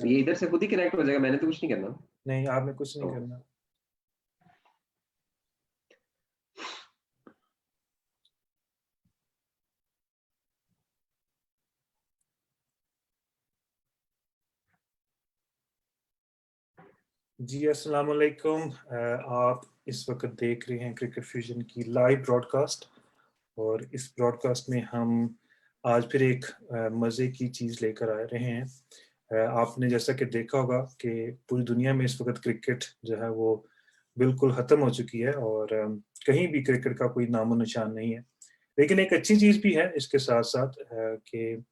ये इधर से खुद ही कनेक्ट हो जाएगा, मैंने तो कुछ नहीं करना। नहीं, आपने कुछ नहीं तो करना। जी अस्सलाम वालेकुम। आप इस वक्त देख रहे हैं क्रिकेट फ्यूजन की लाइव ब्रॉडकास्ट, और इस ब्रॉडकास्ट में हम आज फिर एक मज़े की चीज़ लेकर आ रहे हैं। आपने जैसा कि देखा होगा कि पूरी दुनिया में इस वक्त क्रिकेट जो है वो बिल्कुल ख़त्म हो चुकी है, और कहीं भी क्रिकेट का कोई नामो निशान नहीं है। लेकिन एक अच्छी चीज़ भी है इसके साथ साथ कि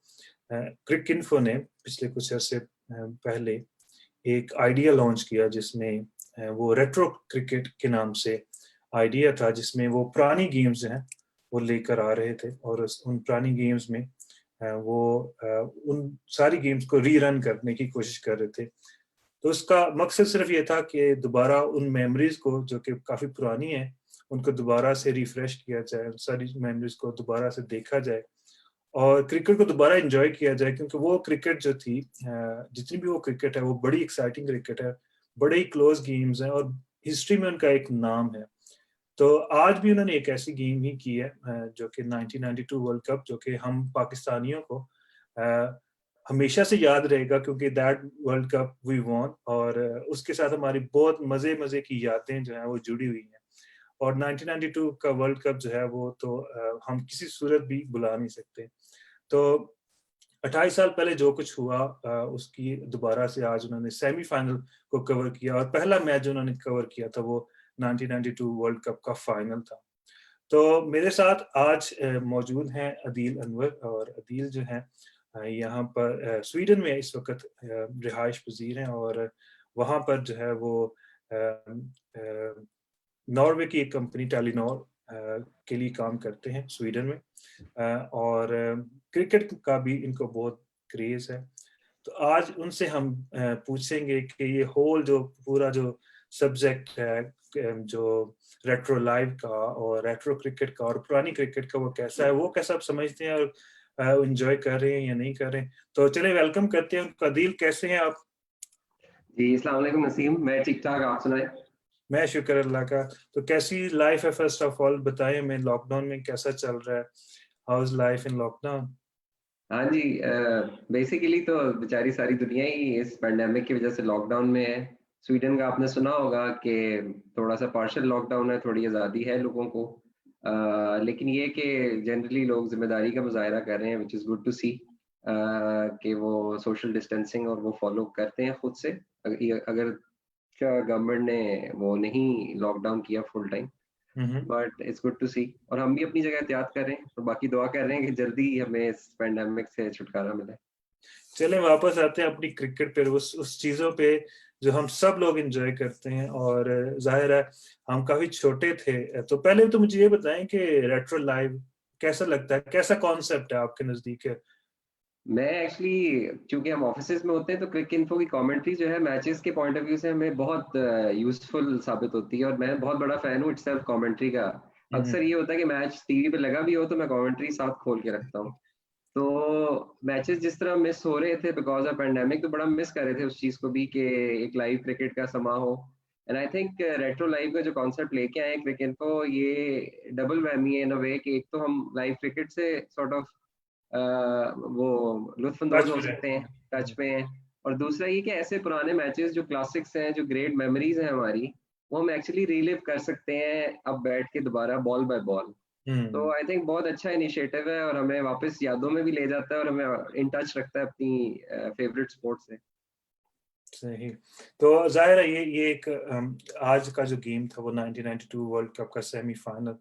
क्रिकइन्फो ने पिछले कुछ अर्से पहले एक आइडिया लॉन्च किया, जिसमें वो रेट्रो क्रिकेट के नाम से आइडिया था, जिसमें वो पुरानी गेम्स हैं वो लेकर आ रहे थे, और उन पुरानी गेम्स में वो उन सारी गेम्स को रीरन करने की कोशिश कर रहे थे। तो उसका मकसद सिर्फ ये था कि दोबारा उन मेमोरीज को जो कि काफ़ी पुरानी है उनको दोबारा से रिफ्रेश किया जाए, उन सारी मेमोरीज को दोबारा से देखा जाए और क्रिकेट को दोबारा एंजॉय किया जाए, क्योंकि वो क्रिकेट जो थी, जितनी भी वो क्रिकेट है वो बड़ी एक्साइटिंग क्रिकेट है, बड़े ही क्लोज गेम्स हैं और हिस्ट्री में उनका एक नाम है। तो आज भी उन्होंने एक ऐसी गेम ही की है जो कि 1992 वर्ल्ड कप, जो कि हम पाकिस्तानियों को हमेशा से याद रहेगा, क्योंकि that world cup we won, और उसके साथ हमारी बहुत मज़े मज़े की यादें जो हैं वो जुड़ी हुई हैं। और 1992 का वर्ल्ड कप जो है वो तो हम किसी सूरत भी भुला नहीं सकते। तो 28 साल पहले जो कुछ हुआ उसकी दोबारा से आज उन्होंने सेमीफाइनल को कवर किया, और पहला मैच जो उन्होंने कवर किया था वो 1992 वर्ल्ड कप का फाइनल था। तो मेरे साथ आज मौजूद हैं अदील अनवर, और अदील जो हैं यहाँ पर स्वीडन में इस वक्त रिहाइश पजीर हैं, और वहाँ पर जो है वो नॉर्वे की एक कंपनी टेलीनॉर के लिए काम करते हैं स्वीडन में, और क्रिकेट का भी इनको बहुत क्रेज है। तो आज उनसे हम पूछेंगे कि ये होल जो पूरा जो सब्जेक्ट है जो रेट्रो लाइव का और रेट्रो क्रिकेट का और पुरानी क्रिकेट का, वो कैसा है, वो कैसा आप समझते हैं और एंजॉय कर रहे हैं या नहीं कर रहे हैं। तो चलिए वेलकम करते हैं। अदील, कैसे हैं आप? जी अस्सलाम वालेकुम नसीम, मैं ठीक ठाक, आप सुनाएं। मैं शुक्र अल्लाह का। तो कैसी लाइफ है, फर्स्ट ऑफ ऑल बताएं हमें, लॉकडाउन में कैसा चल रहा है? How is life in lockdown? हाँ जी, बेसिकली तो बेचारी सारी दुनिया ही इस पैंडेमिक की वजह से लॉकडाउन में है। स्वीडन का आपने सुना होगा कि थोड़ा सा पार्शियल लॉकडाउन है, थोड़ी आज़ादी है लोगों को। लेकिन ये कि जनरली लोग जिम्मेदारी का मुजाहरा कर रहे हैं, विच इज़ गुड टू सी कि वो सोशल डिस्टेंसिंग और वो फॉलो करते हैं खुद से। अगर गवर्नमेंट ने वो नहीं लॉकडाउन किया full time, but it's good to see. और हम भी अपनी जगह एहतियात कर रहे हैं और बाकी दुआ कर रहे हैं कि जल्दी हमें इस पैंडेमिक से छुटकारा मिले। चले वापस आते हैं अपनी क्रिकेट पे, उस चीजों पे जो हम सब लोग एंजॉय करते हैं। और जाहिर है हम काफी छोटे थे, तो पहले तो मुझे ये बताएं कि रेट्रो लाइव कैसा लगता है, कैसा कॉन्सेप्ट है आपके नजदीक है? मैं एक्चुअली, चूंकि हम ऑफिसेज में होते हैं, तो क्रिक इन्फो की कमेंट्री जो है मैचेस के पॉइंट ऑफ व्यू से हमें बहुत यूजफुल साबित होती है, और मैं बहुत बड़ा फैन हूँ इटसेल्फ कमेंट्री का। अक्सर ये होता है कि मैच टीवी पे लगा भी हो तो मैं कमेंट्री साथ खोल के रखता हूँ। तो मैचेस जिस तरह मिस हो रहे थे बिकॉज ऑफ पेंडेमिक, तो बड़ा मिस कर रहे थे उस चीज को भी कि एक लाइव क्रिकेट का समा हो। And I think retro live का जो कॉन्सेप्ट लेके आए क्रिकेट को, ये डबल वैमी है इन अ वे कि एक तो हम लाइव क्रिकेट से सॉर्ट ऑफ वो लुत्फानंदोज टच हो में सकते रहते हैं, टच हैं। पे हैं। और दूसरा ये कि ऐसे पुराने मैचेस जो क्लासिक्स हैं, जो ग्रेट मेमोरीज हैं हमारी, वो हम एक्चुअली रीलिव कर सकते हैं अब बैठ के दोबारा बॉल बाय बॉल। तो हम्म। आई थिंक बहुत अच्छा इनिशिएटिव है और हमें वापस यादों में भी ले जाता है और हमें इन टच रखता है अपनी फेवरेट स्पोर्ट से। सही। तो जाहिर है ये एक आज का जो गेम था वो 1992 वर्ल्ड कप का सेमीफाइनल,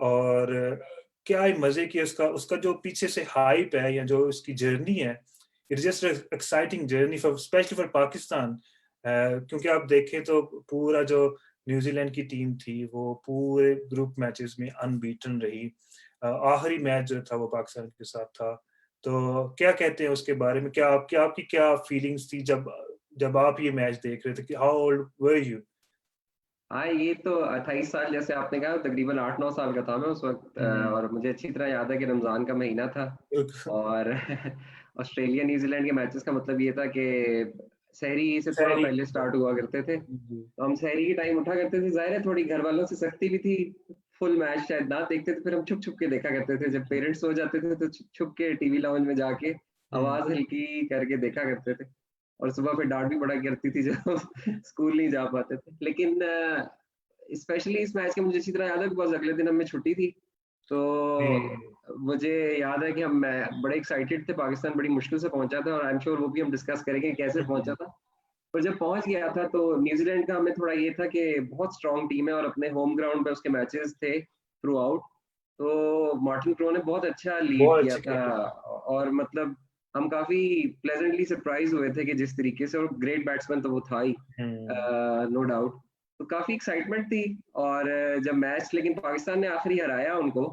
और क्या ही मजे की उसका उसका जो पीछे से हाइप है या जो उसकी जर्नी है, it's just exciting journey for specially for Pakistan. क्योंकि आप देखें तो पूरा जो न्यूजीलैंड की टीम थी वो पूरे ग्रुप मैचेस में अनबीटन रही। आखिरी मैच जो था वो पाकिस्तान के साथ था। तो क्या कहते हैं उसके बारे में, क्या आपकी क्या फीलिंग्स थी जब जब आप ये मैच देख रहे थे? कि हाउ ओल्ड वर यू? हाँ, ये तो 28 साल जैसे आपने कहा, तकरीबन 8-9 साल का था मैं उस वक्त। और मुझे अच्छी तरह याद है कि रमज़ान का महीना था। और ऑस्ट्रेलिया न्यूजीलैंड के मैचेस का मतलब ये था कि सहरी से थोड़ा शहरी पहले स्टार्ट हुआ करते थे, जी तो हम सहरी के टाइम उठा करते थे। ज़ाहिर है थोड़ी घर वालों से सख्ती भी थी, फुल मैच शायद ना देखते थे, फिर हम छुप-छुप के देखा करते थे। जब पेरेंट्स सो जाते थे तो छुप के टीवी लाउंज में जाके हम्म, आवाज़ हल्की करके देखा करते थे, और सुबह फिर डाँट भी पड़ा करती थी जब स्कूल नहीं जा पाते थे। लेकिन स्पेशली इस मैच की मुझे अच्छी तरह याद है बिकॉज़ अगले दिन हमें छुट्टी थी। तो जी मुझे याद है कि मैं बड़े एक्साइटेड थे, पाकिस्तान बड़ी मुश्किल से पहुँचा था और आई एम श्योर वो भी हम डिस्कस करेंगे कैसे पहुँचा था। पर जब पहुँच गया था तो न्यूज़ीलैंड का हमें थोड़ा ये था कि बहुत स्ट्रॉन्ग टीम है और अपने होम ग्राउंड पे उसके मैचेस थे थ्रू आउट। तो मार्टिन क्रो ने बहुत अच्छा लीड बहुत किया अच्छी था, खेली और मतलब हम काफ़ी प्लेजेंटली सरप्राइज़ हुए थे कि जिस तरीके से, और ग्रेट बैट्समैन तो वो था ही, हम्म, नो डाउट। तो काफ़ी एक्साइटमेंट थी, और जब मैच लेकिन पाकिस्तान ने आखिरी हराया उनको,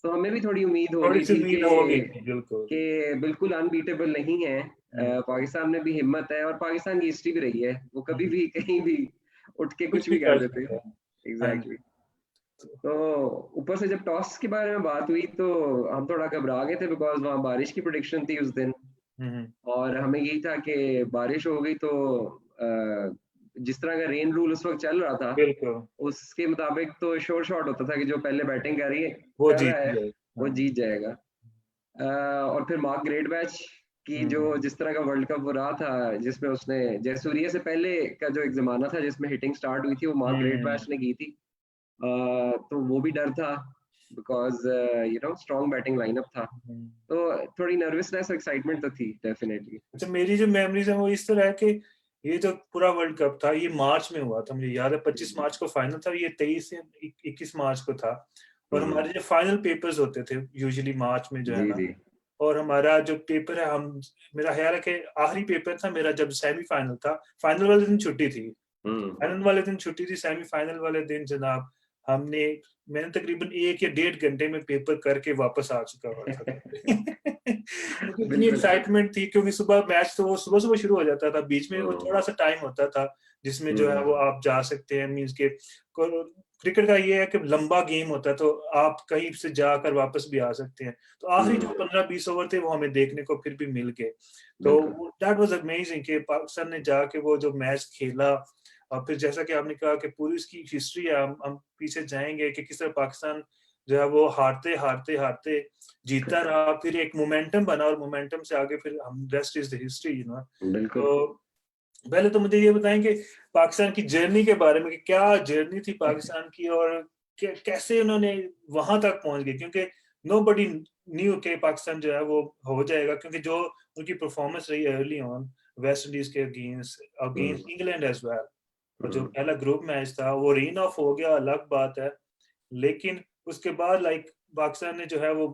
तो हमें भी थोड़ी उम्मीद हो थोड़ी गई सी थी उम्मीद हो गई थी बिल्कुल कि बिल्कुल अनबीटेबल नहीं है। हम्म, पाकिस्तान में भी हिम्मत है, और पाकिस्तान की हिस्ट्री भी रही है, वो कभी हम्म, भी कहीं भी उठ के कुछ कुछ भी भी कर कर देते सकते हैं। हैं हाँ जी एग्जैक्टली। तो ऊपर से जब टॉस के बारे में बात हुई तो हम थोड़ा घबरा गए थे बिकॉज वहाँ बारिश की प्रोडिक्शन थी उस दिन, हम्म, और हमें यही था कि बारिश हो गई तो जिस तरह का रेन रूल उस वक्त चल रहा था, बिल्कुल उसके मुताबिक तो श्योर शॉट होता था कि जो पहले बैटिंग वो कर जीत रहा है गए वो हाँ जीत जाएगा। और फिर मार्क ग्रेट बैच की जो हम्म, जिस तरह का वर्ल्ड कप हो रहा था, जिसमें उसने जयसूर्य से पहले का जो एक जमाना था जिसमें हिटिंग स्टार्ट हुई थी, वो मार्क ग्रेट हम्म, बैच ने की थी। तो वो भी डर था बिकॉज स्ट्रॉन्ग बैटिंग लाइनअप था, हम्म। तो थोड़ी नर्वसनेस और एक्साइटमेंट तो थी डेफिनेटली। अच्छा मेरी जो मेमोरीज है वो इस तरह है कि ये जो पूरा वर्ल्ड कप था ये मार्च में हुआ था मुझे याद है 25 मार्च को फाइनल था ये 23 से 21 मार्च को था और हम्म। हमारे जो फाइनल पेपर्स होते थे यूजुअली मार्च में जो है जी ना जी। और हमारा जो पेपर है हम मेरा ख्याल है कि आखिरी पेपर था मेरा जब सेमीफाइनल था फाइनल वाले दिन छुट्टी थी फाइनल वाले दिन छुट्टी थी सेमीफाइनल वाले दिन जनाब हमने मैंने तकरीबन 1 या 1.5 घंटे में पेपर करके वापस आ चुका हुआ था मुझे इतनी बिल्कुल। एक्साइटमेंट थी क्योंकि सुबह मैच तो वो सुबह सुबह शुरू हो जाता था बीच में वो थोड़ा हम्म। सा टाइम होता था जिसमें जो है वो हम्म। आप जा सकते हैं मीन्स के क्रिकेट का ये है कि लंबा गेम होता है तो आप कहीं से जाकर वापस भी आ सकते हैं तो आखिरी जो हम्म। 15-20 ओवर थे वो हमें देखने को फिर भी मिल गए तो बिल्कुल। दैट वाज अमेजिंग कि पाकिस्तान ने जाके वो जो मैच खेला और फिर जैसा कि आपने कहा कि पूरी इसकी हिस्ट्री है हम पीछे जाएंगे कि किस तरह पाकिस्तान जो है वो हारते हारते हारते जीता रहा फिर एक मोमेंटम बना और मोमेंटम से आगे फिर हम रेस्ट इज द हिस्ट्री बिल्कुल। तो पहले तो मुझे ये बताएं कि पाकिस्तान की जर्नी के बारे में कि क्या जर्नी थी पाकिस्तान की और कैसे उन्होंने वहां तक पहुंच गए क्योंकि नो बडी न्यू के पाकिस्तान जो है वो हो जाएगा क्योंकि जो उनकी परफॉर्मेंस रही अर्ली ऑन वेस्ट इंडीज के अगेंस्ट हम्म। अगेंस्ट इंग्लैंड एज वेल और जो हम्म। पहला ग्रुप मैच था वो रेन ऑफ हो गया अलग बात है लेकिन उसके बाद लाइक पाकिस्तान ने जो है वो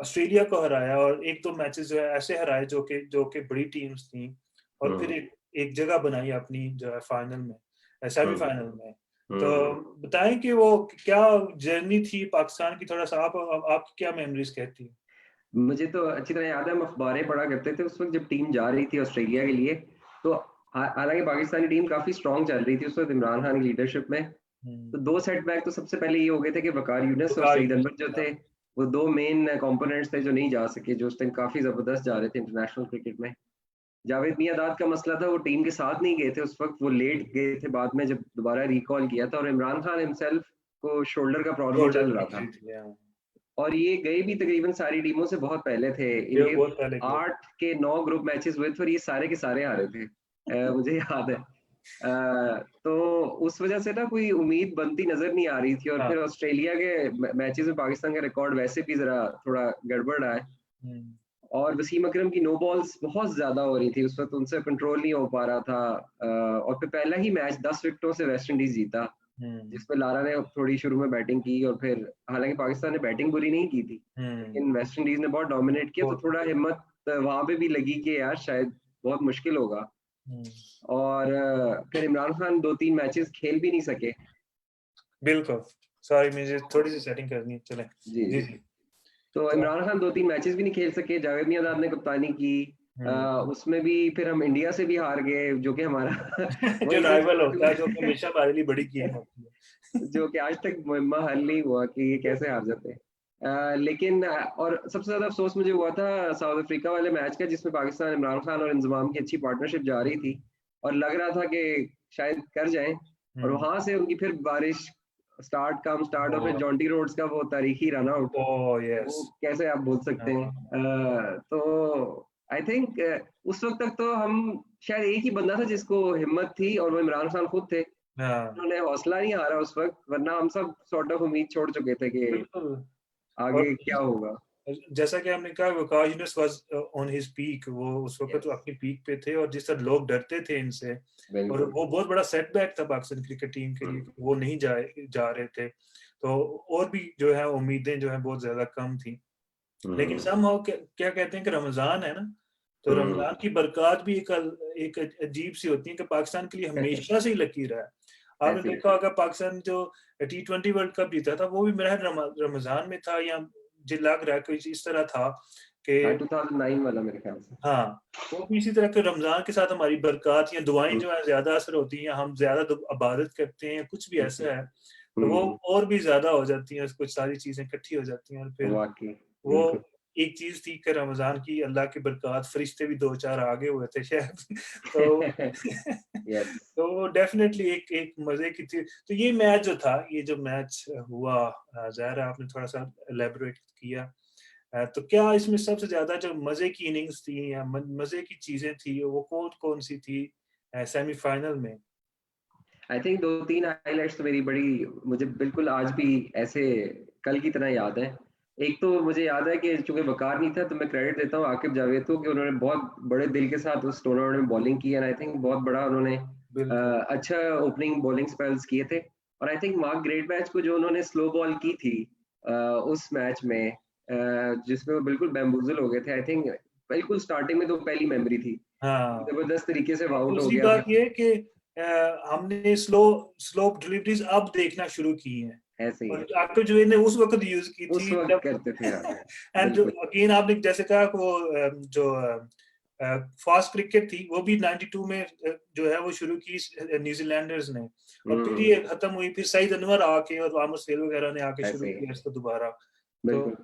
ऑस्ट्रेलिया को हराया और एक दो मैचेस जो है ऐसे हराए जो कि बड़ी टीम्स थी और फिर हम्म। एक जगह बनाई अपनी जो है फाइनल में हम्म। सेमीफाइनल में तो हम्म। बताएं कि वो क्या जर्नी थी पाकिस्तान की थोड़ा सा आपकी क्या मेमोरीज कहती है मुझे तो अच्छी तरह याद है, हम अखबारें पढ़ा करते थे उस वक्त जब टीम जा रही थी ऑस्ट्रेलिया के लिए। तो हालांकि पाकिस्तानी टीम काफी स्ट्रांग चल रही थी उस वक्त इमरान खान की लीडरशिप में। तो दो सेटबैक तो सबसे पहले ये हो गए थे कि वकार यूनिस और बुखार सईद यूनिस अनवर जो थे, वो दो मेन कंपोनेंट्स थे जो नहीं जा सके, जो उस टाइम काफी जबरदस्त जा रहे थे इंटरनेशनल क्रिकेट में। जावेद मियांदाद का मसला था, वो टीम के साथ नहीं गए थे उस वक्त, वो लेट गए थे बाद में जब दोबारा रिकॉल किया था, और इमरान खान हिमसेल्फ को शोल्डर का प्रॉब्लम शोल्डर चल की रहा था। इंजरी थी और ये गए भी तकरीबन सारी टीमों से बहुत पहले थे, ये इनके बहुत पहले गए 8 के 9 ग्रुप मैचेस हुए थे और ये सारे के सारे हारे थे, मुझे याद है। तो उस वजह से ना कोई उम्मीद बनती नजर नहीं आ रही थी, और हाँ फिर ऑस्ट्रेलिया के मैचेस में पाकिस्तान का रिकॉर्ड वैसे भी जरा थोड़ा गड़बड़ रहा है, हम्म, और वसीम अकरम की नो बॉल्स बहुत ज्यादा हो रही थी उस वक्त, उनसे कंट्रोल नहीं हो पा रहा था। और फिर पहला ही मैच 10 विकेटों से वेस्ट इंडीज जीता, हम्म, जिसमें लारा ने थोड़ी शुरू में बैटिंग की, और फिर हालांकि पाकिस्तान ने बैटिंग बुरी नहीं की थी, हम्म, लेकिन वेस्ट इंडीज ने बहुत डोमिनेट किया, तो बहुत थोड़ा हिम्मत वहां पे भी लगी कि यार शायद बहुत मुश्किल होगा। हम्म, और फिर इमरान खान 2-3 मैचेस खेल भी नहीं सके। बिल्कुल सॉरी मुझे थोड़ी सी सेटिंग करनी है चले जी जी जी। जी तो तो इमरान खान 2-3 मैचेस भी नहीं खेल सके, जावेद मियांदाद ने कप्तानी की। हम्म उसमें भी फिर हम इंडिया से भी हार गए, जो कि हमारा जो वही जिस राइवल होता है जो कि हमेशा हमारे लिए बड़ी गेम होती है जो कि आज तक मुहम्मा हल नहीं हुआ कि ये कैसे हार जाते हैं। लेकिन और सबसे ज्यादा अफसोस मुझे हुआ था साउथ अफ्रीका वाले मैच का, जिसमें पाकिस्तान इमरान खान और इंजमाम की अच्छी पार्टनरशिप जा रही थी और लग रहा था कि शायद कर जाएं, और वहां से उनकी फिर बारिश स्टार्ट और फिर जॉन्टी रोड्स का वो तारीखी रन आउट, ओह वो यस। कैसे आप बोल सकते हैं। तो आई थिंक उस वक्त तक तो हम शायद एक ही बंदा था जिसको हिम्मत थी, और वो इमरान खान खुद थे। हाँ उन्होंने हौसला नहीं हारा उस वक्त, वरना हम सब सॉर्ट ऑफ उम्मीद छोड़ चुके थे कि बिल्कुल। और आगे क्या होगा। जैसा कि हमने कहा Waqas Yunus was on his peak, वो उस वक्त तो यस, अपनी पीक पे थे, और जिस तरह लोग डरते थे इनसे, और बिल्कुल। वो बहुत बड़ा सेटबैक था पाकिस्तान क्रिकेट टीम के लिए, वो नहीं जा रहे थे, तो और भी जो है उम्मीदें जो है बहुत ज्यादा कम थी। लेकिन हम्म, समहाउ क्या कहते हैं कि रमजान है ना, तो हम्म, रमजान की बरकत भी एक अजीब सी होती है कि पाकिस्तान के लिए हमेशा से ही लकीर है। आपने ऐसे ही देखा होगा पाकिस्तान जो T20 वर्ल्ड कप जीता था, वो भी मेरा रमजान में था, या मुझे लग रहा है कुछ इस तरह था कि हाँ 2009 वाला मेरे ख्याल से। हाँ, वो भी इसी तरह के रमजान के साथ हमारी बरकत या दुआएं जो है ज्यादा असर होती हैं, हम ज्यादा इबादत करते हैं, कुछ भी ऐसा है, तो वो हम्म, और भी ज्यादा हो जाती हैं, कुछ सारी चीजें इकट्ठी हो जाती हैं, और फिर वाकई, वो बिल्कुल। एक चीज थी कि रमजान की अल्लाह की बरकत, फरिश्ते भी 2-4 आगे हुए थे शायद तो यस। तो डेफिनेटली एक एक मजे की थी। तो ये मैच जो था, ये जो मैच हुआ, ज़ाहिर है आपने थोड़ा सा एलेबोरेट किया, तो क्या इसमें सबसे ज्यादा जो मजे की इनिंग्स थी या मजे की चीजें थी, वो कौन कौन सी थी सेमीफाइनल में? आई थिंक दो तीन हाइलाइट्स तो मेरी बड़ी, मुझे बिल्कुल आज भी ऐसे कल की तरह याद है। एक तो मुझे याद है कि चूंकि वकार नहीं था, तो मैं क्रेडिट देता हूँ आकिब जावेद को कि उन्होंने बहुत बड़े दिल के साथ उस टूर्नामेंट में बॉलिंग की, एंड आई थिंक बहुत बड़ा उन्होंने बिल्कुल। अच्छा ओपनिंग बॉलिंग स्पेल्स किए थे। और I think mark great match को जो उन्होंने स्लो बॉल की थी उस मैच में, जिसमें वो बिल्कुल बैम्बूजल हो गए थे, आई थिंक बिल्कुल स्टार्टिंग में तो पहली मेमोरी थी, हाँ, जबरदस्त तरीके से और आउट हो दूसरी गया बात फिर। ये कि हमने स्लोप डिलीवरीज अब देखना शुरू की हैं, ऐसे ही और है, डॉक्टर जुएल ने उस वक्त यूज की उस थी वक्त जब करते थे यार। एंड जो बिल्कुल। अगेन आपने जैसे कहा कि वो जो फास्ट क्रिकेट थी, वो भी 92 में जो है वो शुरू की न्यूजीलैंडर्स ने, और फिर हम्म, ये खत्म हुई, फिर सईद अनवर आके और आमर सेल वगैरह ने आके शुरू ऐसे ही, किया इसको दोबारा। तो बिल्कुल।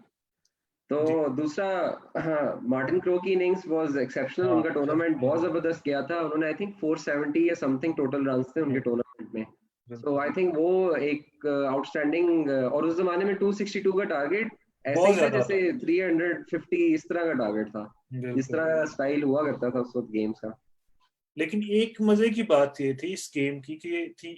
तो जी दूसरा, हाँ, मार्टिन क्रो की इनिंग्स वाज एक्सेप्शनल, हाँ, उनका टूर्नामेंट बहुत जबरदस्त गया था, उन्होंने आई थिंक 470 या समथिंग टोटल रन्स थे उनके टूर्नामेंट में। सो बिल्कुल, आई थिंक वो एक आउटस्टैंडिंग, और उस जमाने में 262 का टारगेट ऐसे बहुत ही था ज्यादा जैसे 350 इस तरह का टारगेट था, जिस बिल्कुल। तरह स्टाइल हुआ करता था उस वक्त गेम्स का। लेकिन एक मजे की बात ये थी इस गेम की कि ये थी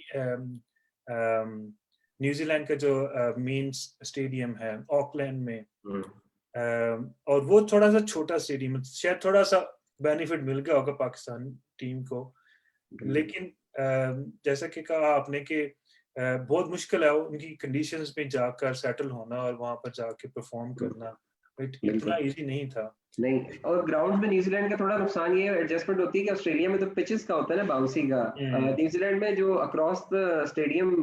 न्यूजीलैंड का जो मेन स्टेडियम है ऑकलैंड में, हम्म, और वो थोड़ा सा छोटा स्टेडियम है, शायद थोड़ा सा बेनिफिट मिल गया होगा पाकिस्तान टीम को। बिल्कुल, लेकिन जैसा कि कहा आपने कि बहुत मुश्किल है उनकी कंडीशंस में जाकर सेटल होना और वहां पर जाके परफॉर्म करना, इतना बिल्कुल। इजी नहीं था। नहीं, और ग्राउंड में न्यूजीलैंड का थोड़ा नुकसान ये एडजस्टमेंट होती है कि ऑस्ट्रेलिया में तो पिचेस का होता है ना बाउंसी का, हम्म, न्यूजीलैंड में जो अक्रॉस द स्टेडियम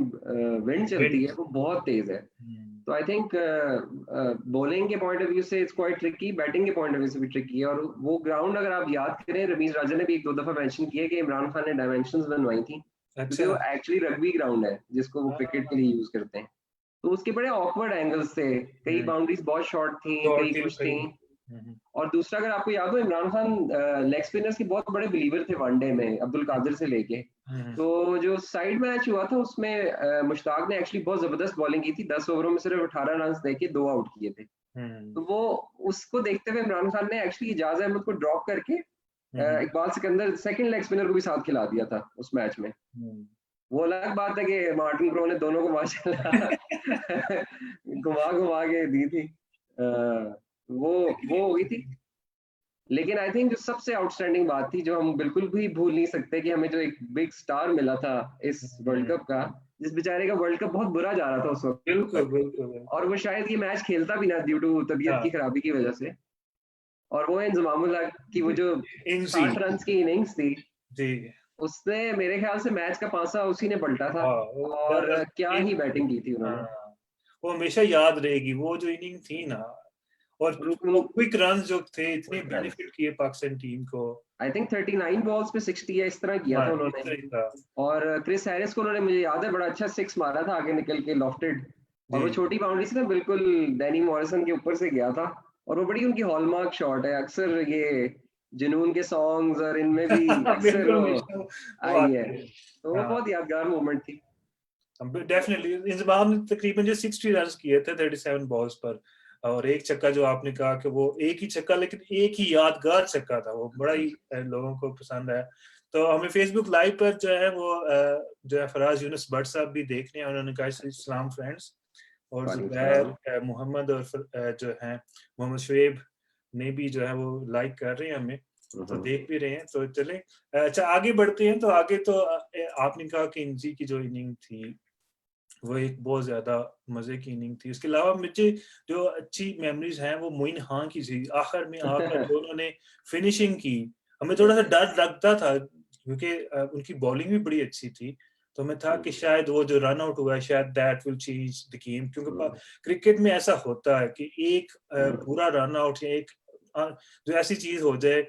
विंड चलती विंड। है वो बहुत तेज है। तो आई थिंक बॉलिंग के पॉइंट ऑफ व्यू से इट्स क्वाइट ट्रिकी, बैटिंग के पॉइंट ऑफ व्यू से भी ट्रिकी है। और वो ग्राउंड अगर आप याद करें, रमीज राजा ने भी एक दो दफा मेंशन किया कि इमरान खान ने डायमेंशंस बनवाई थी, क्योंकि अच्छा। वो एक्चुअली रग्बी ग्राउंड है जिसको वो क्रिकेट के लिए हाँ, यूज करते हैं। तो उसके बड़े ऑकवर्ड एंगल्स थे, कई बाउंड्रीज बहुत शॉर्ट थी, दौड़ कई के कुछ थी। कहीं। हम्म, और दूसरा, अगर आपको याद हो, इमरान खान लेग स्पिनर्स के बहुत बड़े बिलीवर थे वनडे में, अब्दुल कादिर से लेके। हम्म, तो जो साइड मैच हुआ था उसमें मुश्ताक ने एक्चुअली बहुत जबरदस्त बॉलिंग की थी, 10 ओवरों में सिर्फ 18 रन देके 2 आउट किए थे। हम्म, तो वो, उसको देखते हुए इमरान खान ने एक्चुअली इजाज अहमद को ड्रॉप करके hmm, Iqbal Sikandar second leg spinner को भी साथ खिला दिया था उस मैच में। हम्म। वो अलग बात है कि मार्टिन क्रो ने दोनों को माशाल्लाह घुमा घुमा के दी थी। वो हो गई थी। लेकिन आई थिंक जो सबसे आउटस्टैंडिंग बात थी, जो हम बिल्कुल भी भूल नहीं सकते, कि हमें जो एक बिग स्टार मिला था इस वर्ल्ड हम्म, कप का, जिस बेचारे का वर्ल्ड कप बहुत बुरा जा रहा था उस वक्त बिल्कुल तक, बिल्कुल बिल्कुल। और वो शायद ये मैच खेलता भी ना ड्यू टू तबीयत हाँ की खराबी की वजह से। और वो इंजमामुल हक की वो जो इनसी 60 रन की इनिंग्स थी, जी। उसने मेरे ख्याल से मैच का पासा उसी ने पलटा था। हाँ वो और क्या ही बैटिंग की थी उन्होंने। हाँ, वो हमेशा याद रहेगी वो जो इनिंग थी ना, और बिल्कुल, वो क्विक रन जो थे इतने क्विक रन। बेनिफिट किए पाकिस्तान टीम को। आई थिंक 39 बॉल्स पे 60 है, इस तरह किया हाँ था इस उन्होंने। तरह का। और क्रिस हैरिस को उन्होंने, मुझे याद है, बड़ा अच्छा सिक्स मारा था आगे निकल के लॉफ्टेड। और वो जी छोटी बाउंड्री से ना बिल्कुल डैनी मॉरिसन के ऊपर से गया था, और वो बड़ी उनकी हॉलमार्क शॉट है। अक्सर ये जुनून के सॉन्ग्स और इनमें भी अक्सर बिल्कुल वो हमेशा वो आई है। आती है। तो वो हाँ बहुत यादगार मोमेंट थी। डेफिनेटली इंजमाम ने तकरीबन जो 60 रन किए थे 37 बॉल्स पर, और एक छक्का जो आपने कहा कि वो एक ही छक्का, लेकिन एक ही यादगार छक्का था, वो बड़ा ही लोगों को पसंद आया। तो हमें फेसबुक लाइव पर जो है वो जो है फराज यूनुस भट्ट साहब भी देख रहे हैं, उन्होंने कहा सलाम फ्रेंड्स, और वालेकुम जुबैर सलाम। मोहम्मद और जो है मोहम्मद शुएब ने भी जो है वो लाइक कर रहे हैं हमें, तो हम्म। देख भी रहे हैं। तो चले अच्छा आगे बढ़ते हैं। तो आगे तो आपने कहा कि इनजी की जो इनिंग थी वो एक बहुत ज्यादा मजे की इनिंग थी। इसके अलावा मुझे जो अच्छी मेमोरीज हैं वो मोइन खान की थी, आखिर में आकर जो उन्होंने फिनिशिंग की। हमें थोड़ा सा यस यस। डर लगता था क्योंकि उनकी बॉलिंग भी बड़ी अच्छी थी, तो हमें था कि शायद वो जो रन आउट हुआ है शायद that will change the game, क्योंकि क्रिकेट में ऐसा होता है कि एक पूरा रन आउट या एक जो ऐसी चीज हो जाए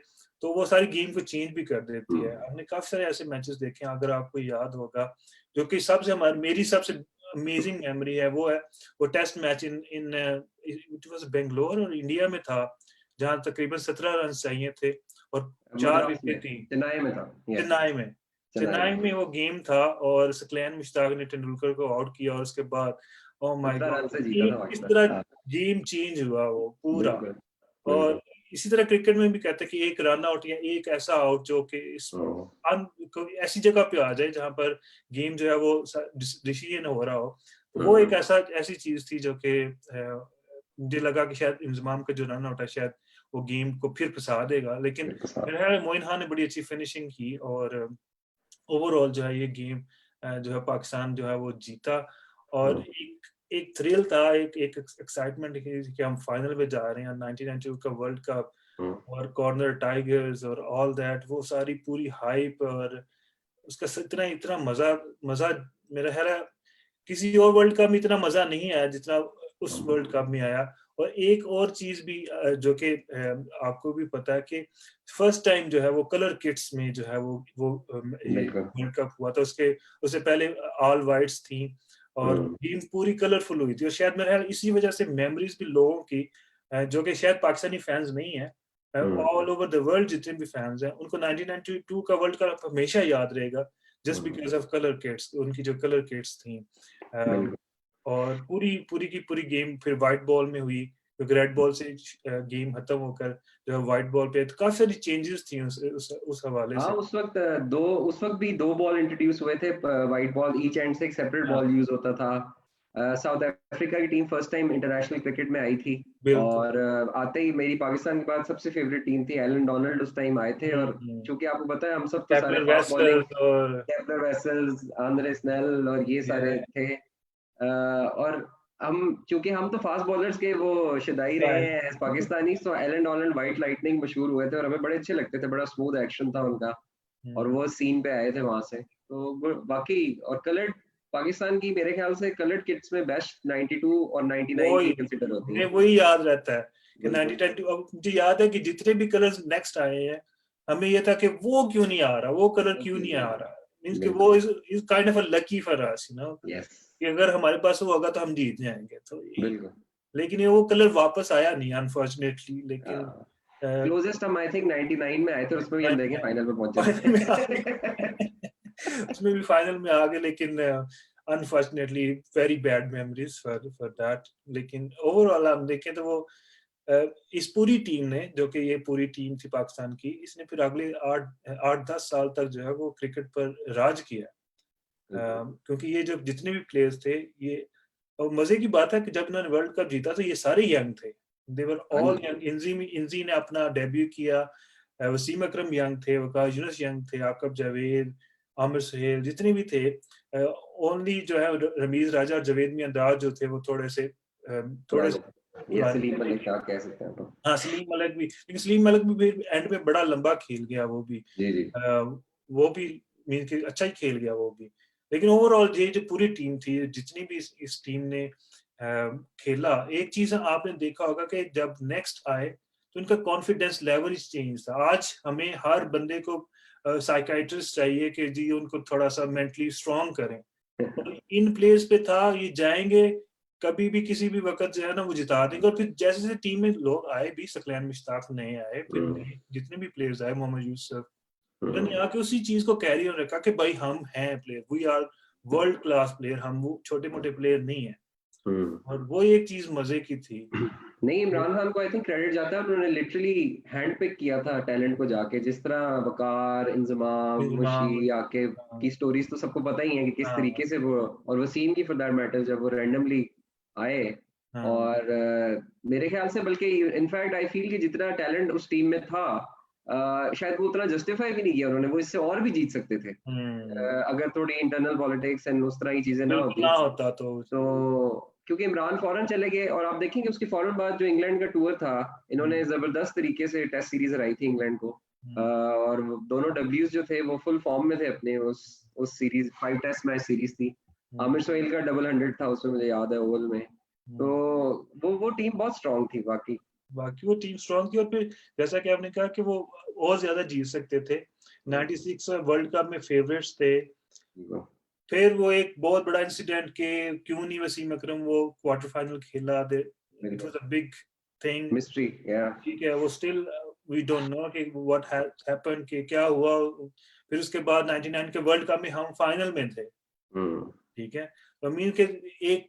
तो वो सारी गेम को चेंज भी कर देती है। हमने काफी सारे ऐसे मैचेस देखे हैं, अगर आपको याद होगा, जो कि सबसे हमारी मेरी सबसे अमेजिंग मेमोरी है वो test match in in it was Bangalore और इंडिया में था, जहां तकरीबन 17 रन चाहिए थे और 4 मद्रास में, विकेट थी। चेन्नई में था। यस। चेन्नई में, चेन्नई चेन्नई में में वो गेम था और सकलैन मुश्ताक ने तेंदुलकर को आउट किया, और उसके बाद ओ माय 17 गॉड, रन से जीता था किस पाकिस्तान। तरह हाँ, गेम चेंज हुआ वो पूरा। बिल्कुल और बिल्कुल। इसी तरह क्रिकेट में भी कहते हैं कि एक रन आउट या एक ऐसा आउट जो कि इस कोई ऐसी जगह पे आ जाए जहां पर गेम जो है वो डिसीजन हो रहा हो, तो वो एक ऐसी चीज थी जो कि मुझे लगा कि शायद इंजमाम का जो रन आउट है शायद वो गेम को फिर फंसा देगा, लेकिन बिल्कुल साहब। मेरे ख्याल में मोइन खान ने बड़ी अच्छी फिनिशिंग की और ओवरऑल जो है ये गेम जो है पाकिस्तान जो है वो जीता। और एक एक थ्रिल था, एक एक एक्साइटमेंट कि हम फाइनल में जा रहे हैं 1992 का वर्ल्ड कप, और कॉर्नर टाइगर्स और ऑल दैट, वो सारी पूरी हाइप, और उसका इतना इतना मजा मजा मेरा ख्याल है किसी और वर्ल्ड कप में इतना मजा नहीं आया जितना उस वर्ल्ड कप में आया। और एक और चीज भी जो कि आपको भी पता है कि फर्स्ट टाइम जो है वो कलर किट्स में जो है वो ये बिल्कुल। वर्ल्ड कप हुआ था। उसके उससे पहले ऑल वाइट्स थी और टीम पूरी कलरफुल हुई थी, और शायद मेरे ख्याल इसी वजह से मेमोरीज भी लोगों की जो कि शायद पाकिस्तानी फैंस नहीं है, ऑल ओवर द वर्ल्ड जितने भी फैंस हैं उनको 1992 का वर्ल्ड कप हमेशा याद रहेगा, just because of colour kits, उनकी जो कलर किट्स थी। बिल्कुल। और पूरी पूरी की पूरी गेम फिर व्हाइट बॉल में हुई, क्योंकि रेड बॉल से गेम खत्म होकर जो है व्हाइट बॉल पे, तो काफी सारी चेंजेस थी उस हवाले हाँ, से। उस वक्त भी दो बॉल इंट्रोड्यूस हुए थे, वाइट बॉल ईच एंड से एक सेपरेट हाँ बॉल यूज होता था। साउथ अफ्रीका की team first time international cricket में आई थी, बिल्कुल। और आते ही मेरी पाकिस्तान के बाद सबसे फेवरेट टीम थी। एलन डोनाल्ड उस टाइम आए थे, और चूंकि आपको पता है हम सब तो सारे कैप्टन फास्ट बॉलिंग, वेस्टर्स और केपलर वेसल्स, आंद्रे स्नेल और ये सारे yeah, थे। और हम चूंकि हम तो फास्ट बॉलर्स के वो शिदाई रहे right. हैं एज पाकिस्तानी, तो एलन डोनाल्ड व्हाइट लाइटनिंग मशहूर हुए थे और हमें बड़े अच्छे लगते थे, बड़ा स्मूथ एक्शन था उनका, और वो सीन पे आए थे वहां से। तो बाकी और कलर्ड पाकिस्तान की मेरे ख्याल से कलर्ड किट्स में बेस्ट 92 और 99 वही की कंसिडर होती मुझे हैं। वही याद रहता है कि बिल्कुल 1910 अब मुझे याद है कि जितने भी कलर्स नेक्स्ट आए हैं हमें ये था कि वो क्यों नहीं आ रहा, वो कलर क्यों नहीं आ रहा, मींस कि वो बिल्कुल। Is kind of a lucky for us yes. कि अगर हमारे पास वो होगा तो हम जीत जाएंगे। तो बिल्कुल। लेकिन ये वो कलर वापस आया नहीं अनफॉर्चुनेटली, लेकिन क्लोजेस्ट हम आई थिंक 99 में आए थे, और उसमें भी हम देखें 99 फाइनल में पहुंचे फाइनल में आ थे। गए उसमें भी फाइनल में आ गए, लेकिन unfortunately very bad memories for that. लेकिन ओवरऑल हम देखें तो वो इस पूरी टीम ने, जो कि ये पूरी टीम थी पाकिस्तान की, इसने फिर अगले 8-10 साल तक जो है वो क्रिकेट पर राज किया। क्योंकि ये जो जितने भी प्लेयर्स थे ये, और मजे की बात है कि जब उन्होंने वर्ल्ड कप जीता तो ये सारे यंग थे, दे वर हाँ ऑल जी। यंग। इंजी ने अपना डेब्यू किया, वसीम अकरम यंग थे, वकास यूनुस यंग थे, आकब जावेद, आमिर सुहेल जितने भी थे, ओनली जो है रमीज राजा और जवेद मियां अंदाज जो थे वो थोड़े से ये पुराने सलीम थे, मलिक लेकिन का कह सकते हैं तो। हाँ सलीम मलिक भी, लेकिन सलीम मलिक भी फिर एंड में बड़ा लंबा खेल गया वो भी, जी जी। वो भी मीन के अच्छा ही खेल गया वो भी। लेकिन ओवरऑल ये जो पूरी टीम थी, जितनी भी इस टीम ने खेला, एक चीज आपने देखा होगा कि जब नेक्स्ट आए तो इनका कॉन्फिडेंस लेवल ही चेंज था। आज हमें हर बंदे को साइकाइट्रिस्ट चाहिए कि जी उनको थोड़ा सा मेंटली स्ट्रांग करें, और इन प्लेयर्स पे था ये जाएंगे कभी भी किसी भी वक्त जो है ना वो जिता देंगे। और फिर जैसे जैसे टीम में लोग आए भी, सकलैन मुश्ताक नए आए, फिर नए जितने भी प्लेयर्स आए, मोहम्मद यूसुफ, उन्होंने आके उसी चीज को कैरी ऑन रखा कि भाई हम हैं player, we are world class player, हम वो छोटे मोटे प्लेयर नहीं है। और वो एक चीज मजे की थी। नहीं, इमरान खान को आई थिंक क्रेडिट जाता है, उन्होंने लिटरली हैंड पिक किया था टैलेंट को जाके, जिस तरह वकार, इंजमाम, मुशी आके की स्टोरीज तो सबको पता ही है कि किस तरीके से वो, और वसीम की फॉर दैट मैटर, जब वो रैंडमली आए। और मेरे ख्याल से बल्कि इनफैक्ट आई फील कि जितना टैलेंट उस टीम में था, शायद वो उतना जस्टिफाई भी नहीं किया उन्होंने, वो इससे और भी जीत सकते थे अगर थोड़ी इंटरनल पॉलिटिक्स एंड उस तरह की चीजें ना बिल्कुल होती। ना होता तो क्योंकि इमरान फौरन चले गए, और आप देखेंगे उसके फौरन बाद जो इंग्लैंड का टूर था, इन्होंने जबरदस्त तरीके से टेस्ट सीरीज हराई थी इंग्लैंड को। और वो दोनों डब्ल्यूज जो थे वो फुल फॉर्म में थे अपने, उस सीरीज 5 टेस्ट मैच सीरीज थी। आमिर सोहेल का डबल 100 था उसमें, मुझे याद है, ओवल में। तो वो टीम बहुत स्ट्रांग थी बाकी वो टीम स्ट्रांग थी। और फिर जैसा कि आपने कहा कि वो और ज्यादा जीत सकते थे। 96 वर्ल्ड कप में फेवरेट्स थे। फिर वो एक बहुत बड़ा इंसिडेंट के क्यों नहीं वसीम अकरम वो क्वार्टर फाइनल खेला, it was a big thing, mystery. ठीक है, वो स्टिल वी डोंट नो कि व्हाट हैपेंड, कि क्या हुआ। फिर उसके बाद 99 के वर्ल्ड कप में हम फाइनल में थे, ठीक है। तो मीन के एक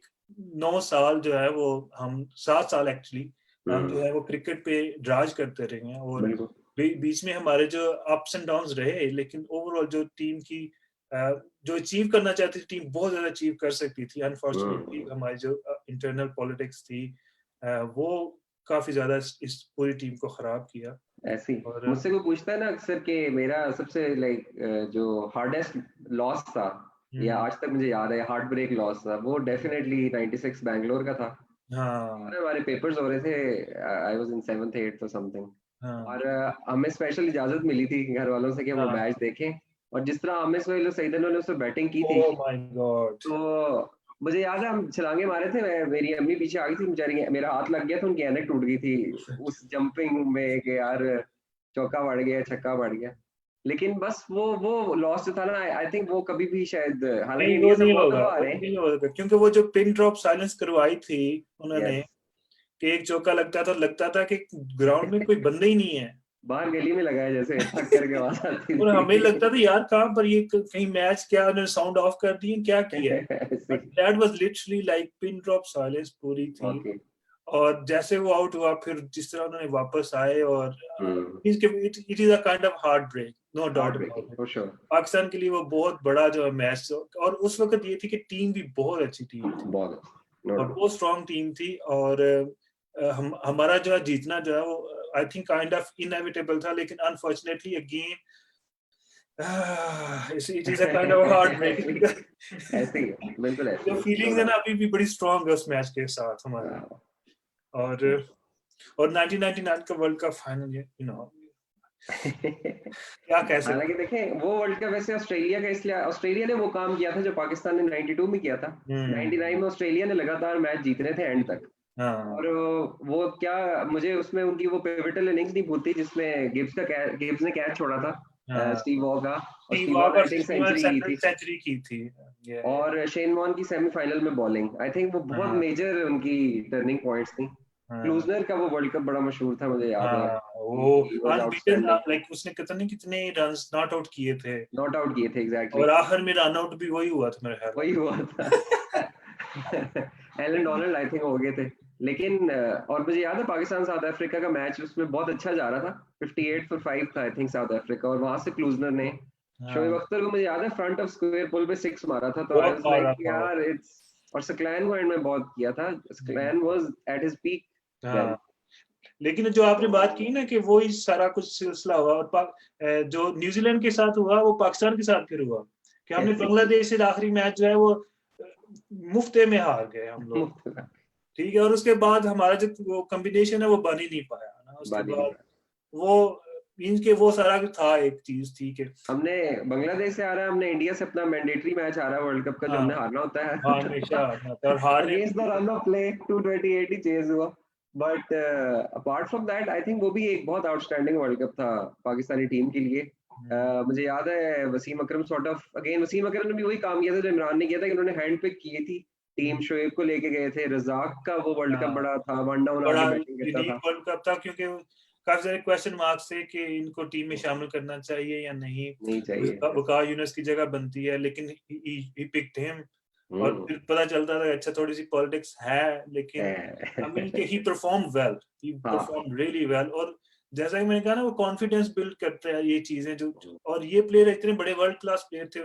9 साल जो है वो, हम 7 साल एक्चुअली हम जो है वो क्रिकेट पे राज करते रहे हैं। और बीच में हमारे जो अप्स एंड डाउन्स रहे, लेकिन ओवरऑल जो टीम की जो अचीव करना चाहती थी टीम, बहुत ज्यादा अचीव कर सकती थी। अनफॉर्चुनेटली हमारी जो इंटरनल पॉलिटिक्स थी वो काफी ज्यादा इस पूरी टीम को खराब किया। ऐसी मुझसे कोई पूछता है ना अक्सर कि मेरा सबसे जो हार्डेस्ट लॉस था, या आज तक मुझे याद है हार्ट ब्रेक लॉस था, वो डेफिनेटली 96 बैंगलोर का था। हमारे पेपर्स हो रहे थे, I was in 7th 8th और समथिंग, और हमें स्पेशल इजाजत मिली थी घर वालों से कि हम वो मैच देखें। और जिस तरह आमिर सोहेल और सईद अनवर ने उसमें बैटिंग की थी, तो मुझे याद है हम छलांगे मारे थे, मेरी अम्मी पीछे आ गई थी बेचारी, मेरा हाथ लग गया था, उनकी ऐनक टूट गई थी उस जंपिंग में कि यार चौका बढ़ गया, छक्का बढ़ गया। लेकिन बस वो लॉस जो था ना, आई थिंक वो कभी भी शायद, हालांकि इंडिया से बहुत दफा आ रहे हैं, क्योंकि वो जो पिन ड्रॉप साइलेंस करवाई थी उन्होंने, कि एक चौका लगता था कि ग्राउंड में कोई बंदा ही नहीं है, बाहर गली में लगा है जैसे ठक करके आवाज आती थी। और हमें लगता था यार कहाँ पर ये कहीं मैच, क्या उन्होंने साउंड ऑफ कर दिए, क्या किया है। That was literally like pin drop silence पूरी थी। और जैसे वो आउट हुआ, फिर जिस तरह उन्होंने वापस आए, और it is a kind of heart break, no doubt about it. Pakistan के लिए वो बहुत बड़ा जो मैच, और उस वक्त ये थी कि टीम भी बहुत अच्छी टीम थी, और बहुत स्ट्रॉन्ग टीम थी। और हमारा जो है जीतना जो है वो I think kind of inevitable था, लेकिन unfortunately again it is a kind of heart break. ऐसे ही बिल्कुल ऐसे जो फीलिंग्स है ना अभी भी बड़ी स्ट्रॉन्ग है उस मैच के साथ हमारी। और 1999 का world cup final, you know क्या कह सकते। हालांकि देखें वो वर्ल्ड कप वैसे ऑस्ट्रेलिया का, इसलिए ऑस्ट्रेलिया ने वो काम किया था जो पाकिस्तान ने 92 में किया था। 99 में ऑस्ट्रेलिया ने लगातार मैच जीत रहे थे एंड तक। और वो क्या, मुझे उसमें उनकी वो पिवटल इनिंग्स नहीं भूलती जिसमें गिब्स ने कैच छोड़ा था स्टीव वॉ का, और स्टीव वॉ ने सेंचुरी की थी। और शेन वॉर्न की सेमीफाइनल में बॉलिंग, आई थिंक वो बहुत मेजर उनकी टर्निंग पॉइंट्स थी। क्लूजनर का वो वर्ल्ड कप बड़ा मशहूर था, मुझे याद है वो अनबीटन, लाइक उसने कितने रन्स नॉट आउट किए थे, एग्जैक्टली। और आखिर में रन आउट भी वही हुआ था मेरे ख्याल, वही हुआ था। एलन डोनाल्ड आई थिंक हो गए थे। लेकिन और मुझे याद है पाकिस्तान साउथ अफ्रीका का मैच, उसमें बहुत अच्छा जा रहा था, 58 for 5 था आई थिंक साउथ अफ्रीका, और वहां से क्लूजनर ने शोएब अख्तर को, मुझे याद है, फ्रंट ऑफ स्क्वायर पुल पे 6 मारा था। तो आई वाज लाइक यार इट्स, और सकलैन को एंड में बहुत किया था, Saqlain was at his peak then. लेकिन जो आपने बात की ना कि वो ही सारा कुछ सिलसिला हुआ, और जो न्यूजीलैंड के साथ हुआ वो पाकिस्तान के साथ फिर हुआ, कि हमने बांग्लादेश से आखिरी मैच जो है वो मुफ्ते में हार गए हम लोग, ठीक है। और उसके बाद हमारा जो वो कॉम्बिनेशन है वो बन ही नहीं पाया ना, उसके बाद वो इनके वो सारा था एक चीज थी कि हमने बांग्लादेश से आ रहा है, हमने इंडिया से अपना मैंडेटरी मैच आ रहा है वर्ल्ड कप का, जो हमने हारना होता है हमेशा, और हारने against the run of play 228 ही चेज हुआ। But apart from that I think वो भी एक बहुत आउटस्टैंडिंग वर्ल्ड कप था पाकिस्तानी टीम के लिए। मुझे याद है वसीम अकरम सॉर्ट ऑफ, अगेन वसीम अकरम ने भी वही काम किया था जो इमरान ने किया था, कि उन्होंने हैंड पिक की थी टीम शोएब को लेके गए थे, रज़ाक का वो वर्ल्ड कप हाँ, बड़ा था, वन डाउन आके बड़ा बैटिंग करता यूनिक था। वर्ल्ड कप था क्योंकि काफी सारे क्वेश्चन मार्क्स थे कि इनको टीम में शामिल करना चाहिए या नहीं। नहीं चाहिए ऐसा। वकार यूनुस की जगह बनती है, लेकिन ही पिक्ड हिम। और हुँ, फिर पता चलता था अच्छा थोड़ी सी पॉलिटिक्स है, लेकिन आई मीन कि है। ही परफॉर्म वेल, ही हाँ। Perform really well. और जैसा कि मैंने कहा ना, वो कॉन्फिडेंस बिल्ड करते हैं ये चीजें और ये प्लेयर इतने बड़े वर्ल्ड क्लास प्लेयर थे,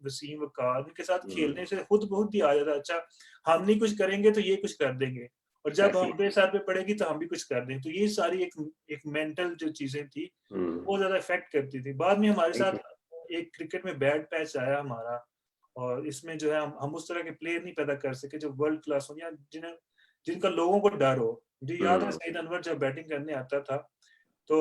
वसीम वकार, उनके साथ हुँ, खेलने से खुद बहुत ही आ जाता अच्छा हम नहीं कुछ करेंगे तो ये कुछ कर देंगे, और जब ऐसे हम ही। पे सर पे पड़ेगी तो हम भी कुछ कर देंगे। तो ये सारी एक मेंटल जो चीजें थी हुँ, वो ज्यादा इफेक्ट करती थी। बाद में हमारे ठीक साथ है। एक क्रिकेट में बैड पैच आया हमारा, और इसमें जो है हम उस तरह के प्लेयर नहीं पैदा कर सके जो वर्ल्ड क्लास हो या जिनका लोगों को डर हो। मुझे याद है हुँ, सईद अनवर जब बैटिंग करने आता था, तो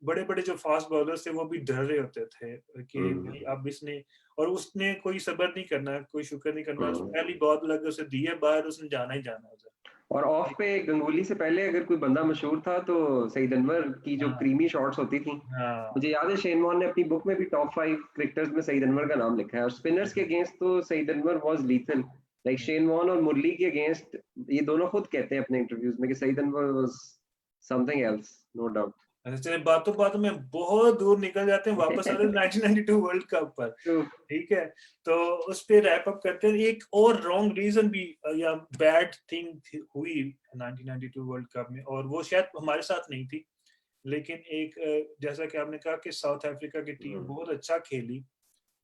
बड़े-बड़े जो फास्ट बॉलर्स थे वो भी डर रहे होते थे कि हुँ, भाई अब इसने, और उसने कोई सब्र नहीं करना, कोई शुक्र नहीं करना, हुँ। पहली बॉल लगे उसे दी है बाहर, उसने जाना ही जाना है उधर। और ऑफ पे गंगोली से पहले अगर कोई बंदा मशहूर था तो सईद अनवर की जो हाँ, क्रीमी शॉट्स होती थी, हाँ। मुझे याद है शेन वॉर्न ने अपनी बुक में भी टॉप 5 क्रिकेटर्स में सईद अनवर का नाम लिखा है और स्पिनर्स के हुँ, अगेंस्ट तो Saeed Anwar was lethal. Like हुँ। शेन वॉर्न और मुरली के अगेंस्ट ये दोनों खुद कहते हैं अपने इंटरव्यूज में कि Saeed Anwar was something else, no doubt. अच्छा, चलिए बातों-बातों में बहुत दूर निकल जाते हैं, वापस आते हैं 1992 वर्ल्ड कप पर, तो ठीक है? तो उस पे रैप अप करते हैं। एक और रॉन्ग रीज़न भी या बैड थिंग थी हुई 1992 वर्ल्ड कप में, और वो शायद हमारे साथ नहीं थी। लेकिन एक जैसा कि आपने कहा कि साउथ अफ्रीका की टीम बहुत अच्छा खेली,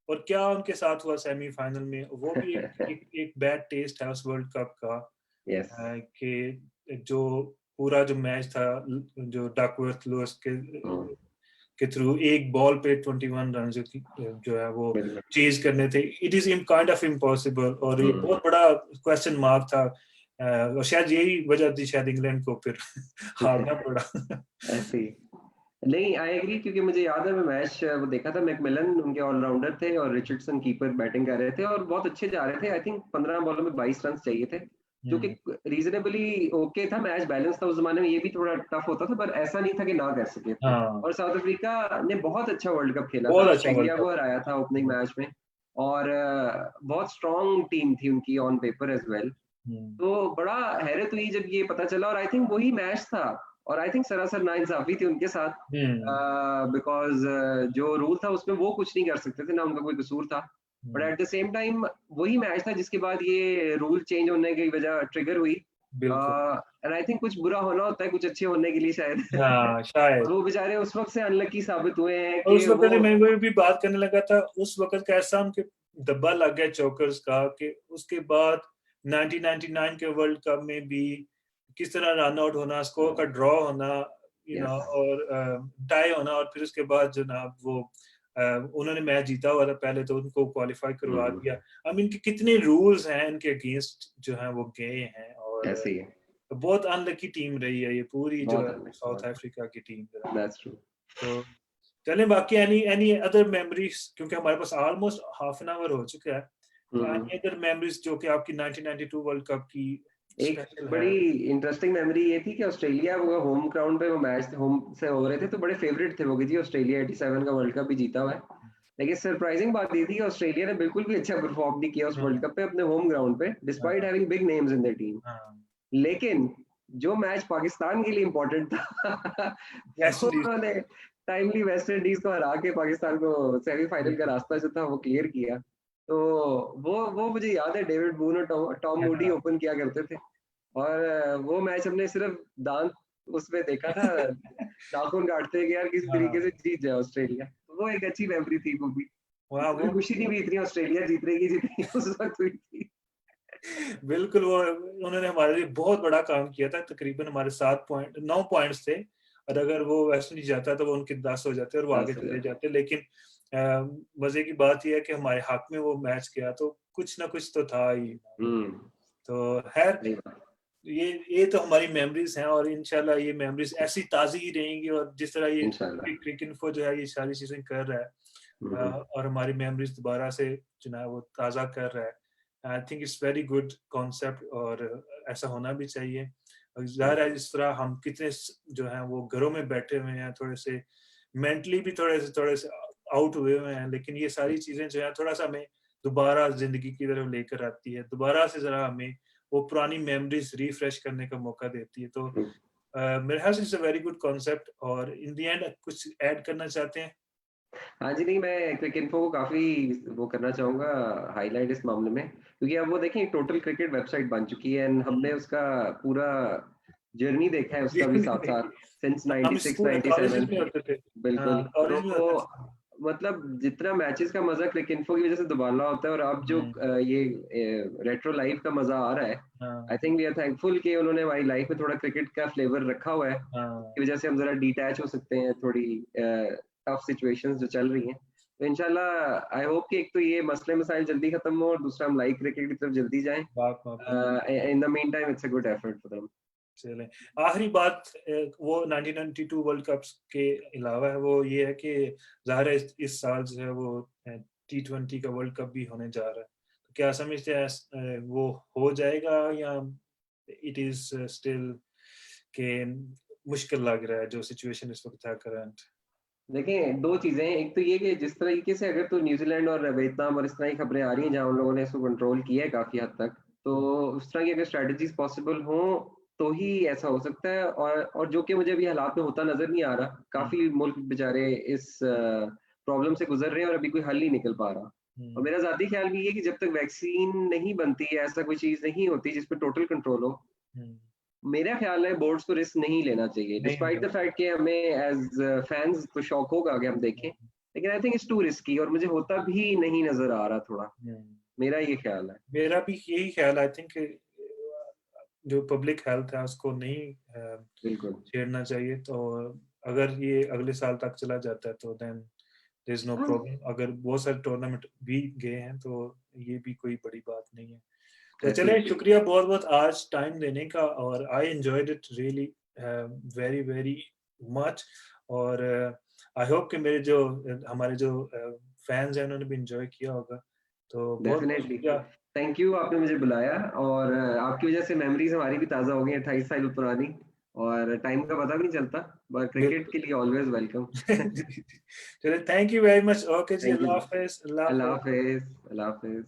और क्या उनके साथ हुआ सेमीफाइनल में, वो भी एक बैड टेस्ट है उस वर्ल्ड कप का। यस। कि जो पूरा जो मैच था, जो डकवर्थ लुईस के थ्रू एक बॉल पे 21 रन जो है वो बिल्कुल। चेज करने थे, it is kind of impossible, और ये हम्म। बहुत बड़ा क्वेश्चन मार्क था। और शायद यही वजह थी शायद इंग्लैंड को फिर हारना पड़ा। ऐसे ही। नहीं, आई एग्री क्योंकि मुझे याद है मैं मैच वो देखा था, मैकमिलन उनके ऑलराउंडर थे और रिचर्डसन कीपर बैटिंग कर रहे थे और बहुत अच्छे जा रहे थे। आई थिंक 15 बॉलों में 22 रन चाहिए थे, जो कि हम्म, रीजनेबली ओके था। मैच बैलेंस था उस जमाने में, ये भी थोड़ा टफ होता था पर ऐसा नहीं था कि ना कर सके थे। हाँ, और साउथ अफ्रीका ने बहुत अच्छा वर्ल्ड कप खेला था, बहुत अच्छा वर्ल्ड ऑस्ट्रेलिया कप। को हराया था ओपनिंग मैच में और बहुत स्ट्रॉन्ग टीम थी उनकी ऑन पेपर एज वेल। हम्म, तो बड़ा हैरत हुई जब ये पता चला और आई थिंक वही मैच था और आई थिंक सरासर नाइंसाफी थी उनके साथ हम्म, बिकॉज जो रूल था उसमें वो कुछ नहीं कर सकते थे, ना उनका कोई कसूर था। But hmm, at the same time वही मैच था जिसके बाद ये रूल चेंज होने की वजह ट्रिगर हुई बिल्कुल। एंड आई थिंक कुछ बुरा होना होता है कुछ अच्छे होने के लिए शायद। हाँ, शायद। और वो बेचारे उस वक्त से अनलकी साबित हुए हैं और कि उस वक़्त वो मैं वही भी बात करने लगा था, उस वक़्त का ऐसा उनके दब्बा लग गया चोकर्स का कि उसके बाद 1999 के वर्ल्ड कप में भी किस तरह रन आउट होना, स्कोर का ड्रॉ होना, यस। और टाई होना, और फिर उसके बाद जनाब वो उन्होंने मैच जीता हुआ था पहले, तो उनको क्वालीफाई करवा दिया। आई मीन कि कितने रूल्स हैं इनके अगेंस्ट जो हैं वो गए हैं, और ऐसे ही है। बहुत अनलकी टीम रही है ये पूरी जो बहुत है अनलकी, साउथ बहुत अफ्रीका की टीम जो है। That's true. तो चलें, बाकी एनी एनी अदर मेमोरीज, क्योंकि हमारे पास ऑलमोस्ट हाफ एन आवर हो चुका है, तो एनी अदर मेमोरीज जो कि आपकी 1992 वर्ल्ड कप की एक स्पेशल है? बड़ी इंटरेस्टिंग मेमोरी ये थी कि ऑस्ट्रेलिया वो होम ग्राउंड पे वो मैच होम से हो रहे थे तो बड़े फेवरेट थे वो कि जी ऑस्ट्रेलिया 87 का वर्ल्ड कप भी जीता हुआ है। लेकिन सरप्राइजिंग बात ये थी कि ऑस्ट्रेलिया ने बिल्कुल भी अच्छा परफॉर्म नहीं किया उस वर्ल्ड हाँ, कप पे अपने होम ग्राउंड पे डिस्पाइट हाँ, having big names in their team. हाँ, लेकिन जो मैच पाकिस्तान के लिए इंपॉर्टेंट था वेस्ट वो इंडीज। उन्होंने टाइमली वेस्ट इंडीज को हरा के पाकिस्तान को सेमीफाइनल का रास्ता जो था वो क्लियर किया। तो वो मुझे याद है डेविड बून और टॉम टॉम मूडी हाँ, ओपन किया करते थे और वो मैच हमने सिर्फ दांत उसमें देखा था, नाखून काटते हैं कि यार किसी तरीके से हाँ, जीत जाए ऑस्ट्रेलिया। तो वो एक अच्छी मेमोरी थी वो भी। वहाँ कभी वो खुशी नहीं हुई इतनी ऑस्ट्रेलिया जीत रही की जितनी उस वक्त हुई थी। बिल्कुल, वो उन्होंने हमारे लिए बहुत बड़ा काम किया था। तकरीबन हमारे 9 पॉइंट्स थे, और अगर वो वेस्ट इंडीज जाता तो वो उनके 10 हो जाते और वो आगे 10 हो चले जाते। जाते। लेकिन मजे की बात यह है कि हमारे हक में वो मैच गया, तो कुछ ना कुछ तो था ही। हम्म। तो खैर, सही बात। ये तो हमारी मेमोरीज हैं, और इंशाल्लाह ये मेमोरीज ऐसी ताज़ी ही रहेंगी, और जिस तरह ये इंशाल्लाह। क्रिकेट जो है ये सारी चीज़ें कर रहा है, हम्म। और हमारी मेमोरीज दोबारा से जो है वो ताज़ा कर रहा है। I think it's very good concept, और ऐसा होना भी चाहिए। और ज़ाहिर है इस तरह हम कितने जो हैं वो घरों में बैठे हुए हैं, थोड़े से मेंटली भी थोड़े से आउट हुए हुए हैं, लेकिन ये सारी चीज़ें जो है थोड़ा सा हमें दोबारा जिंदगी की तरफ लेकर आती है, दोबारा से जरा हमें वो पुरानी मेमोरीज रिफ्रेश करने का मौका देती है। तो मेरे ख्याल से it's a very good concept. और इन द एंड कुछ ऐड करना चाहते हैं? हाँ जी, नहीं मैं क्रिक इन्फो को काफ़ी वो करना चाहूँगा हाइलाइट इस मामले में, क्योंकि अब वो देखें टोटल क्रिकेट वेबसाइट बन चुकी है एंड हमने उसका पूरा जर्नी देखा है उसका भी साथ-साथ सिंस हम 96 स्कूल कॉलेजेस 97 में होते थे। बिल्कुल, हाँ, कॉलेज में होते थे। तो मतलब जितना मैचेस का मज़ा क्रिक इन्फो की वज़ह से दुबाला होता है और अब जो ये रेट्रो लाइव का मज़ा आ रहा है, आई हाँ, थिंक वी आर थैंकफुल कि उन्होंने हमारी लाइफ में थोड़ा क्रिकेट का फ्लेवर रखा हुआ है, हाँ, की वज़ह से हम ज़रा डिटैच हो सकते हैं थोड़ी टफ सिचुएशंस जो चल रही हैं। तो इंशाल्लाह आई होप कि एक तो ये मसले-मसाइल जल्दी खत्म हो और दूसरा हम लाइव क्रिकेट की तरफ जल्दी जाएँ। बात बात बिल्कुल। In the mean time it's a good effort for them. चलें, आखिरी बात वो 1992 वर्ल्ड कप्स के अलावा है, वो ये है कि ज़ाहिर है इस साल जो है वो टी20 का वर्ल्ड कप भी होने जा रहा है। तो क्या समझते हैं वो हो जाएगा या इट इज़ स्टिल के मुश्किल लग रहा है जो सिचुएशन इस वक़्त है करंट? देखिए, 2 चीज़ें हैं, एक तो ये कि जिस तरीके से अगर तो न्यूज़ीलैंड और वियतनाम और इस तरह की खबरें आ रही हैं, जहाँ उन लोगों ने इसको कंट्रोल किया है काफ़ी हद तक, तो हुँ, उस तरह की अगर स्ट्रैटेजीज़ पॉसिबल हों, तो ही ऐसा हो सकता है और जो कि मुझे अभी हालात में होता नज़र नहीं आ रहा। हुँ, काफ़ी मुल्क बेचारे इस प्रॉब्लम से गुज़र रहे हैं और अभी कोई हल नहीं निकल पा रहा। और हुँ, मेरा ज़ाती ख़्याल भी ये है कि जब तक वैक्सीन नहीं बनती है, ऐसा कोई चीज़ नहीं होती जिस पे टोटल कंट्रोल हो, हुँ, मेरा ख़्याल है बोर्ड्स को रिस्क नहीं लेना चाहिए, नहीं डिस्पाइट होगा। द फैक्ट कि हमें एज़ फैन्स तो शौक होगा कि हम देखें। लेकिन I think it's to risky और मुझे होता भी नहीं नज़र आ रहा थोड़ा, हुँ, मेरा ये ख़्याल है। मेरा भी यही ख़्याल आई थिंक जो पब्लिक हेल्थ है उसको नहीं बिल्कुल, छेड़ना चाहिए। तो अगर ये अगले साल तक चला जाता है तो देन देयर इज़ नो हाँ, प्रॉब्लम। अगर बहुत सारे टूर्नामेंट भी गए हैं तो ये भी कोई बड़ी बात नहीं है। तो चलिए, डेफ़िनिटली। शुक्रिया बहुत-बहुत आज टाइम देने का, और I enjoyed it really very, very much. और आई होप कि मेरे जो हमारे जो फैन्स हैं उन्होंने भी एन्जॉय किया होगा। तो बहुत-बहुत डेफ़िनिटली। शुक्रिया। थैंक यू आपने मुझे बुलाया और आपकी वज़ह से मेमोरीज़ हमारी भी ताज़ा हो गई 28 साल पुरानी और टाइम का पता भी नहीं चलता, बट क्रिकेट बिल्कुल। के लिए ऑलवेज़ वेलकम। चलिए, thank you very much. Okay जी, थैंक यू अल्लाह जी। हाफ़िज़, अल्लाह अल्लाह हाफ़िज़। हाफ़िज़, अल्लाह हाफ़िज़।